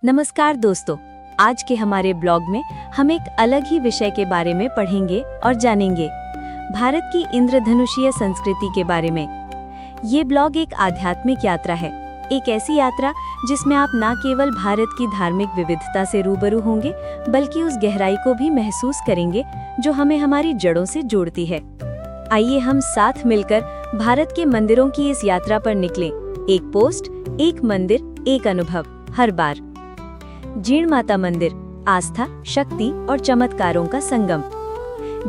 नमस्कार दोस्तों, आज के हमारे ब्लॉग में हम एक अलग ही विषय के बारे में पढ़ेंगे और जानेंगे, भारत की इंद्रधनुषीय संस्कृति के बारे में। ये ब्लॉग एक आध्यात्मिक यात्रा है, एक ऐसी यात्रा जिसमें आप न केवल भारत की धार्मिक विविधता से रूबरू होंगे, बल्कि उस गहराई को भी महसूस करेंगे जो हमें हमारी जड़ों से जोड़ती है। आइए हम साथ मिलकर भारत के मंदिरों की इस यात्रा पर निकलें। एक पोस्ट, एक मंदिर, एक अनुभव, हर बार। जीण माता मंदिर, आस्था, शक्ति और चमत्कारों का संगम।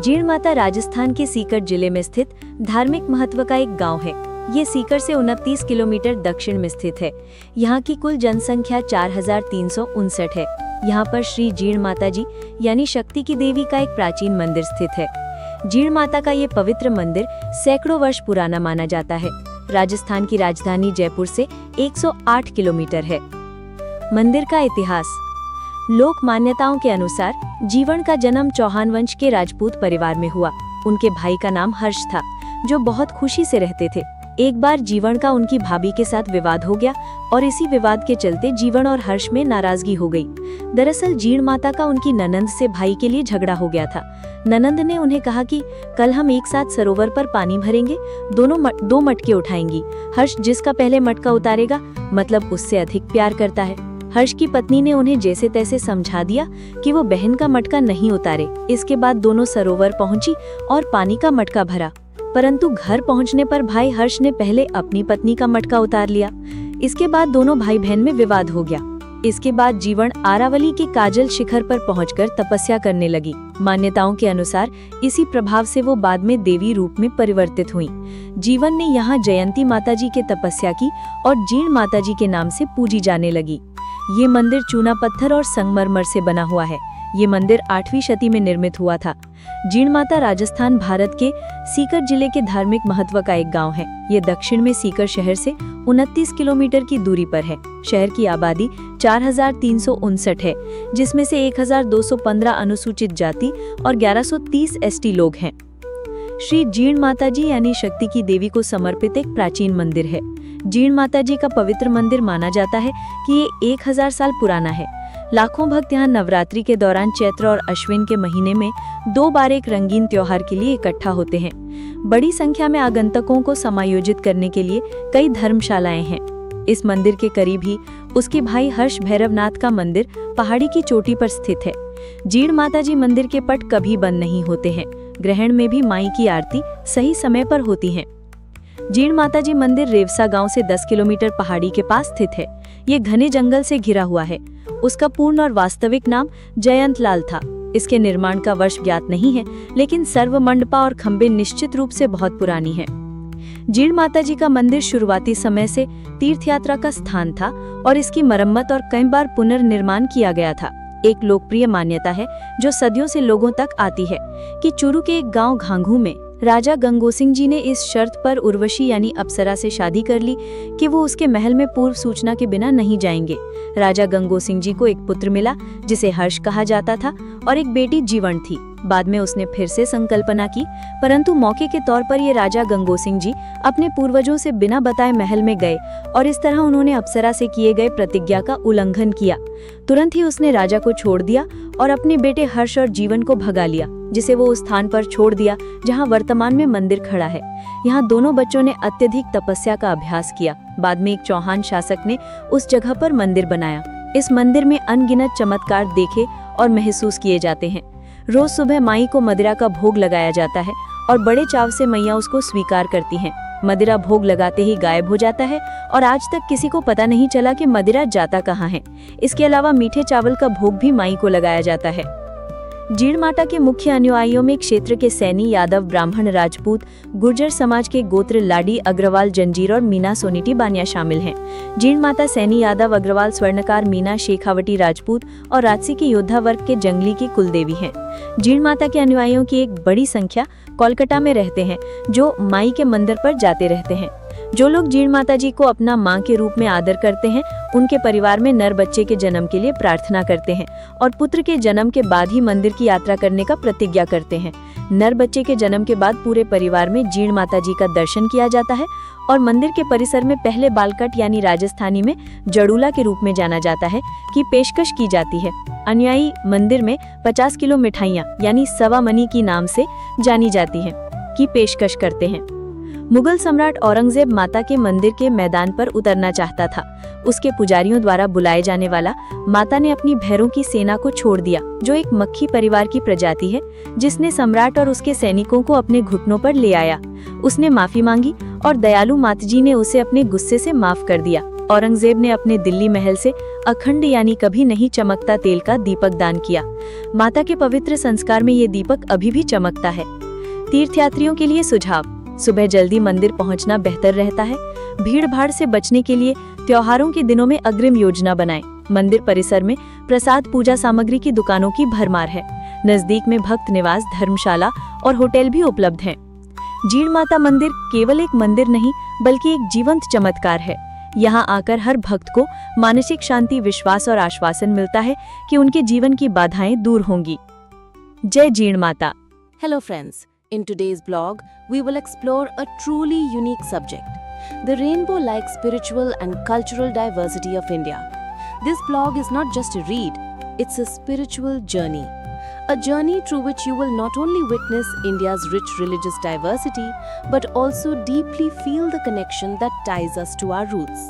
जीण माता राजस्थान के सीकर जिले में स्थित धार्मिक महत्व का एक गांव है। ये सीकर से 29 किलोमीटर दक्षिण में स्थित है। यहाँ की कुल जनसंख्या 4359 है। यहाँ पर श्री जीण माता जी यानी शक्ति की देवी का एक प्राचीन मंदिर स्थित है। जीण माता का ये पवित्र मंदिर सैकड़ों वर्ष पुराना माना जाता है। राजस्थान की राजधानी जयपुर से 108 किलोमीटर है। मंदिर का इतिहास। लोक मान्यताओं के अनुसार जीवन का जन्म चौहान वंश के राजपूत परिवार में हुआ। उनके भाई का नाम हर्ष था, जो बहुत खुशी से रहते थे। एक बार जीवन का उनकी भाभी के साथ विवाद हो गया और इसी विवाद के चलते जीवन और हर्ष में नाराजगी हो गई। दरअसल जीण माता का उनकी ननंद से भाई के लिए झगड़ा हो गया था। ननंद ने उन्हें कहा कि कल हम एक साथ सरोवर पर पानी भरेंगे, दोनों दो मटके उठाएंगी। हर्ष जिसका पहले मटका उतारेगा मतलब उससे अधिक प्यार करता है। हर्ष की पत्नी ने उन्हें जैसे तैसे समझा दिया कि वो बहन का मटका नहीं उतारे। इसके बाद दोनों सरोवर पहुंची और पानी का मटका भरा, परंतु घर पहुंचने पर भाई हर्ष ने पहले अपनी पत्नी का मटका उतार लिया। इसके बाद दोनों भाई बहन में विवाद हो गया। इसके बाद जीवन आरावली के काजल शिखर पर पहुंचकर तपस्या करने लगी। मान्यताओं के अनुसार इसी प्रभाव से वो बाद में देवी रूप में परिवर्तित हुई। जीवन ने यहाँ जयंती माताजी के तपस्या की और जीण माताजी के नाम से पूजी जाने लगी। ये मंदिर चूना पत्थर और संगमरमर से बना हुआ है। ये मंदिर 8वीं शती में निर्मित हुआ था। जीण माता राजस्थान भारत के सीकर जिले के धार्मिक महत्व का एक गांव है। ये दक्षिण में सीकर शहर से 29 किलोमीटर की दूरी पर है। शहर की आबादी 4359 है, जिसमें से 1215 अनुसूचित जाति और 1130 ST लोग हैं। श्री जीण माता जी यानी शक्ति की देवी को समर्पित एक प्राचीन मंदिर है। जीण माता जी का पवित्र मंदिर माना जाता है कि ये 1000 साल पुराना है। लाखों भक्त यहाँ नवरात्रि के दौरान चैत्र और अश्विन के महीने में 2 बार एक रंगीन त्योहार के लिए इकट्ठा होते हैं। बड़ी संख्या में आगंतुकों को समायोजित करने के लिए कई धर्मशालाएं हैं। इस मंदिर के करीब ही उसके भाई हर्ष भैरवनाथ का मंदिर पहाड़ी की चोटी पर स्थित है। जीण माता जी मंदिर के पट कभी बंद नहीं होते हैं। ग्रहण में भी माई की आरती सही समय पर होती है। जीण माता जी मंदिर रेवसा गांव से 10 किलोमीटर पहाड़ी के पास स्थित है। ये घने जंगल से घिरा हुआ है। उसका पूर्ण और वास्तविक नाम जयंत लाल था। इसके निर्माण का वर्ष ज्ञात नहीं है, लेकिन सर्व मंडपा और खंबे निश्चित रूप से बहुत पुरानी है। जीण माता जी का मंदिर शुरुआती समय से तीर्थयात्रा का स्थान था और इसकी मरम्मत और कई बार पुनर्निर्माण किया गया था। एक लोकप्रिय मान्यता है जो सदियों से लोगों तक आती है कि चूरू के एक गांव घांघू में राजा गंगोसिंह जी ने इस शर्त पर उर्वशी यानी अप्सरा से शादी कर ली कि वो उसके महल में पूर्व सूचना के बिना नहीं जाएंगे। राजा गंगोसिंह जी को एक पुत्र मिला जिसे हर्ष कहा जाता था और एक बेटी जीवन थी। बाद में उसने फिर से संकल्पना की, परंतु मौके के तौर पर ये राजा गंगोसिंह जी अपने पूर्वजों से बिना बताए महल में गए और इस तरह उन्होंने अप्सरा से किए गए प्रतिज्ञा का उल्लंघन किया। तुरंत ही उसने राजा को छोड़ दिया और अपने बेटे हर्ष और जीवन को भगा लिया, जिसे वो उस स्थान पर छोड़ दिया जहां वर्तमान में मंदिर खड़ा है। यहाँ दोनों बच्चों ने अत्यधिक तपस्या का अभ्यास किया। बाद में एक चौहान शासक ने उस जगह पर मंदिर बनाया। इस मंदिर में अनगिनत चमत्कार देखे और महसूस किए जाते हैं। रोज सुबह माई को मदिरा का भोग लगाया जाता है और बड़े चाव से मैया उसको स्वीकार करती हैं। मदिरा भोग लगाते ही गायब हो जाता है और आज तक किसी को पता नहीं चला कि मदिरा जाता कहाँ है। इसके अलावा मीठे चावल का भोग भी माई को लगाया जाता है। जीण माता के मुख्य अनुयायियों में क्षेत्र के सैनी, यादव, ब्राह्मण, राजपूत, गुर्जर समाज के गोत्र लाडी, अग्रवाल, जंजीर और मीना सोनीटी बानिया शामिल हैं। जीण माता सैनी, यादव, अग्रवाल, स्वर्णकार, मीना, शेखावटी राजपूत और राजसी के योद्धा वर्ग के जंगली की कुलदेवी हैं। जीण माता के अनुयायियों की एक बड़ी संख्या कोलकाता में रहते हैं, जो माई के मंदिर पर जाते रहते हैं। जो लोग जीण माता जी को अपना मां के रूप में आदर करते हैं, उनके परिवार में नर बच्चे के जन्म के लिए प्रार्थना करते हैं और पुत्र के जन्म के बाद ही मंदिर की यात्रा करने का प्रतिज्ञा करते हैं। नर बच्चे के जन्म के बाद पूरे परिवार में जीण माता जी का दर्शन किया जाता है और मंदिर के परिसर में पहले बालकट यानी राजस्थानी में जड़ूला के रूप में जाना जाता है की पेशकश की जाती है। अनुयायी मंदिर में 50 किलो मिठाइयाँ यानी सवा मनी की नाम से जानी जाती है की पेशकश करते हैं। मुगल सम्राट औरंगजेब माता के मंदिर के मैदान पर उतरना चाहता था। उसके पुजारियों द्वारा बुलाए जाने वाला माता ने अपनी भैरों की सेना को छोड़ दिया, जो एक मक्खी परिवार की प्रजाति है, जिसने सम्राट और उसके सैनिकों को अपने घुटनों पर ले आया। उसने माफी मांगी और दयालु माताजी ने उसे अपने गुस्से से माफ कर दिया। औरंगजेब ने अपने दिल्ली महल से अखंड यानी कभी नहीं चमकता तेल का दीपक दान किया। माता के पवित्र संस्कार में ये दीपक अभी भी चमकता है। तीर्थयात्रियों के लिए सुझाव: सुबह जल्दी मंदिर पहुंचना बेहतर रहता है। भीड़ भाड़ से बचने के लिए त्योहारों के दिनों में अग्रिम योजना बनाएं। मंदिर परिसर में प्रसाद पूजा सामग्री की दुकानों की भरमार है। नजदीक में भक्त निवास, धर्मशाला और होटल भी उपलब्ध हैं। जीण माता मंदिर केवल एक मंदिर नहीं बल्कि एक जीवंत चमत्कार है। यहाँ आकर हर भक्त को मानसिक शांति, विश्वास और आश्वासन मिलता है कि उनके जीवन की बाधाएं दूर होंगी। जय Jeen Mata. Hello friends, in today's blog, we will explore a truly unique subject, the rainbow-like spiritual and cultural diversity of India. This blog is not just a read, it's a spiritual journey. A journey through which you will not only witness India's rich religious diversity, but also deeply feel the connection that ties us to our roots.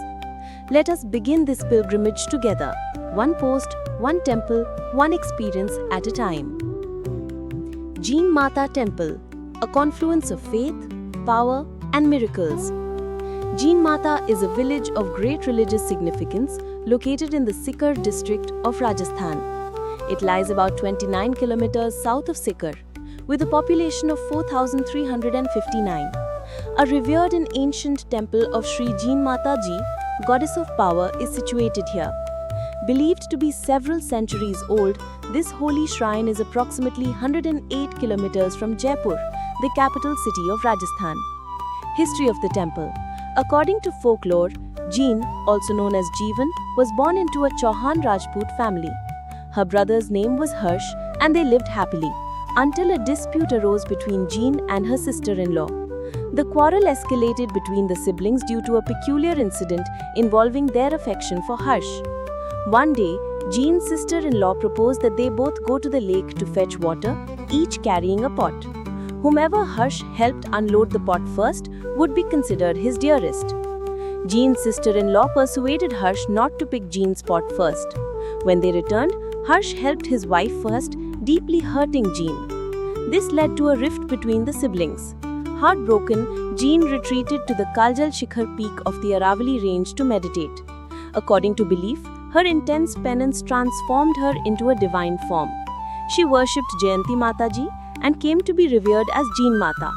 Let us begin this pilgrimage together, one post, one temple, one experience at a time. Jean Mata Temple, a confluence of faith, power and miracles. Jean Mata is a village of great religious significance located in the Sikar district of Rajasthan. It lies about 29 kilometers south of Sikar, with a population of 4,359. A revered and ancient temple of Sri Jean Mata Ji, goddess of power, is situated here. Believed to be several centuries old, this holy shrine is approximately 108 kilometers from Jaipur, the capital city of Rajasthan. History of the temple. According to folklore, Jean, also known as Jeevan, was born into a Chauhan Rajput family. Her brother's name was Harsh and they lived happily, until a dispute arose between Jean and her sister-in-law. The quarrel escalated between the siblings due to a peculiar incident involving their affection for Harsh. One day, Jean's sister-in-law proposed that they both go to the lake to fetch water, each carrying a pot. Whomever Harsh helped unload the pot first would be considered his dearest. Jean's sister-in-law persuaded Harsh not to pick Jean's pot first. When they returned, Harsh helped his wife first, deeply hurting Jean. This led to a rift between the siblings. Heartbroken, Jean retreated to the Kaljal Shikhar peak of the Aravali range to meditate. According to belief, her intense penance transformed her into a divine form. She worshipped Jayanti Mataji and came to be revered as Jean Mata.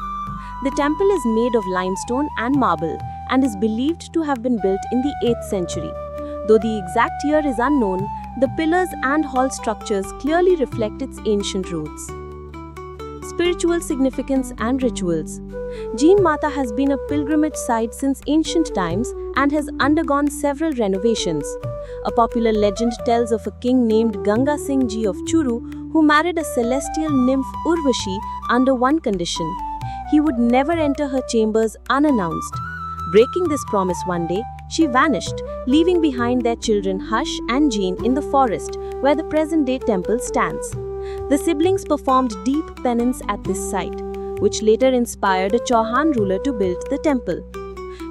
The temple is made of limestone and marble and is believed to have been built in the 8th century. Though the exact year is unknown, the pillars and hall structures clearly reflect its ancient roots. Spiritual significance and rituals. Jean Mata has been a pilgrimage site since ancient times and has undergone several renovations. A popular legend tells of a king named Ganga Singh Ji of Churu who married a celestial nymph Urvashi under one condition: he would never enter her chambers unannounced. Breaking this promise one day, she vanished, leaving behind their children Harsh and Jean in the forest where the present-day temple stands. The siblings performed deep penance at this site, which later inspired a Chauhan ruler to build the temple.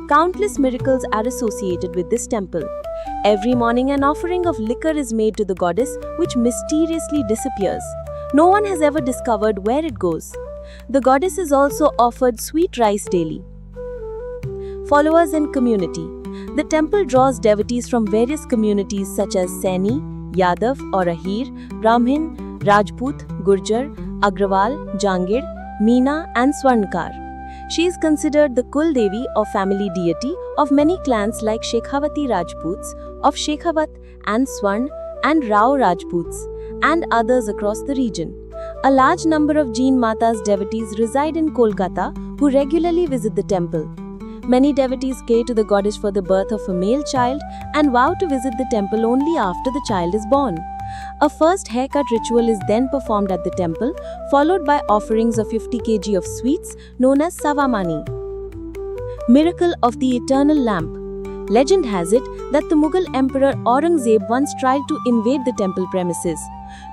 Countless miracles are associated with this temple. Every morning an offering of liquor is made to the goddess, which mysteriously disappears. No one has ever discovered where it goes. The goddess is also offered sweet rice daily. Followers and community. The temple draws devotees from various communities such as Saini, Yadav or Ahir, Brahmin, Rajput, Gurjar, Agrawal, Jangir, Meena and Swarnkar. She is considered the Kul Devi or family deity of many clans like Shekhavati Rajputs of Shekhavat and Swarn and Rao Rajputs and others across the region. A large number of Jean Mata's devotees reside in Kolkata who regularly visit the temple. Many devotees pray to the goddess for the birth of a male child and vow to visit the temple only after the child is born. A first haircut ritual is then performed at the temple, followed by offerings of 50 kg of sweets known as savamani. Miracle of the Eternal Lamp. Legend has it that the Mughal Emperor Aurangzeb once tried to invade the temple premises.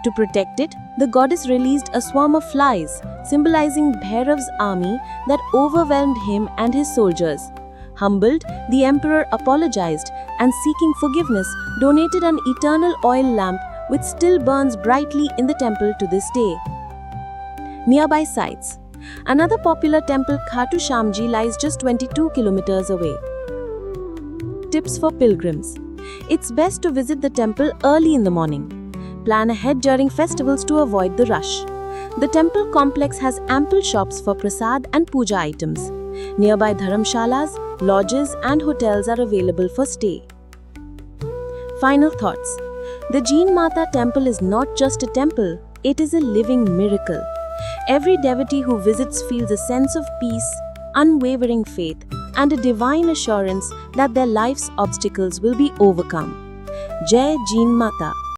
To protect it, the goddess released a swarm of flies, symbolizing Bhairav's army that overwhelmed him and his soldiers. Humbled, the emperor apologized and, seeking forgiveness, donated an eternal oil lamp which still burns brightly in the temple to this day. Nearby sites. Another popular temple, Khatu Shyamji, lies just 22 kilometers away. Tips for pilgrims. It's best to visit the temple early in the morning. Plan ahead during festivals to avoid the rush. The temple complex has ample shops for prasad and puja items. Nearby dharamshalas, lodges and hotels are available for stay. Final thoughts. The Jeen Mata temple is not just a temple, it is a living miracle. Every devotee who visits feels a sense of peace, unwavering faith, and a divine assurance that their life's obstacles will be overcome. Jai Jeen Mata.